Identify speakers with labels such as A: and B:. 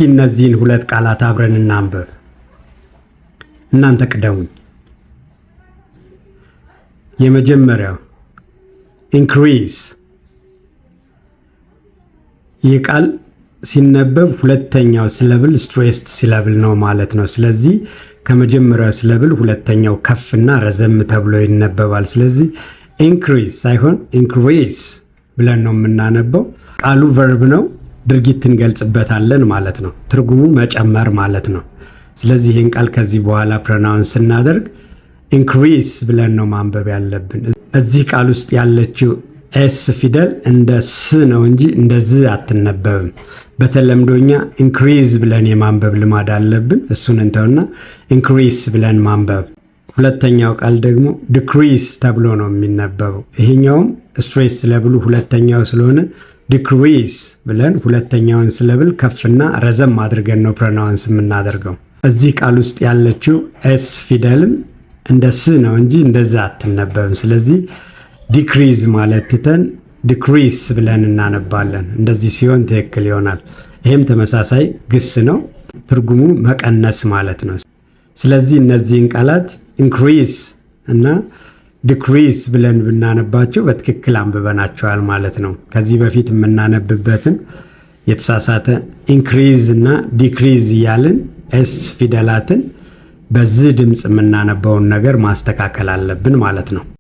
A: እነዚህን ሁለት ቃላት አብረን እናንብብ። እናንተ ቅደሙኝ። የመጀመሪያው ኢንክሪዝ። ይህ ቃል ሲነበብ ሁለተኛው ሲለብል ስትሬስድ ሲለብል ነው ማለት ነው። ስለዚህ ከመጀመሪያው ሲለብል ሁለተኛው ከፍና ረዘም ተብሎ ይነበባል። ስለዚህ ኢንክሪዝ ሳይሆን ኢንክሪዝ ብለን ነው የምናነበው። ቃሉ ቨርብ ነው፣ ድርጊት እንገልጽበታለን ማለት ነው። ትርጉሙ መጨመር ማለት ነው። ስለዚህ ይህን ቃል ከዚህ በኋላ ፕሮናውንስ ስናደርግ ኢንክሪዝ ብለን ነው ማንበብ ያለብን። እዚህ ቃል ውስጥ ያለችው ኤስ ፊደል እንደ ስ ነው እንጂ እንደ ዝ አትነበብም። በተለምዶኛ ኢንክሪዝ ብለን የማንበብ ልማድ አለብን። እሱን እንተውና ኢንክሪዝ ብለን ማንበብ። ሁለተኛው ቃል ደግሞ ዲክሪዝ ተብሎ ነው የሚነበበው። ይሄኛውም ስትሬስ ስለብሉ ሁለተኛው ስለሆነ ዲክሪዝ ብለን ሁለተኛውን ስለብል ከፍና ረዘም አድርገን ነው ፕሮናውንስ የምናደርገው። እዚህ ቃል ውስጥ ያለችው ኤስ ፊደልም እንደ ስ ነው እንጂ እንደዛ አትነበብም። ስለዚህ ዲክሪዝ ማለት ትተን ዲክሪስ ብለን እናነባለን። እንደዚህ ሲሆን ትክክል ይሆናል። ይህም ተመሳሳይ ግስ ነው። ትርጉሙ መቀነስ ማለት ነው። ስለዚህ እነዚህን ቃላት ኢንክሪዝ እና ዲክሪዝ ብለን ብናነባቸው በትክክል አንብበናቸዋል ማለት ነው። ከዚህ በፊት የምናነብበትን የተሳሳተ ኢንክሪዝ እና ዲክሪዝ እያልን ኤስ ፊደላትን በዚህ ድምፅ የምናነባውን ነገር ማስተካከል አለብን ማለት ነው።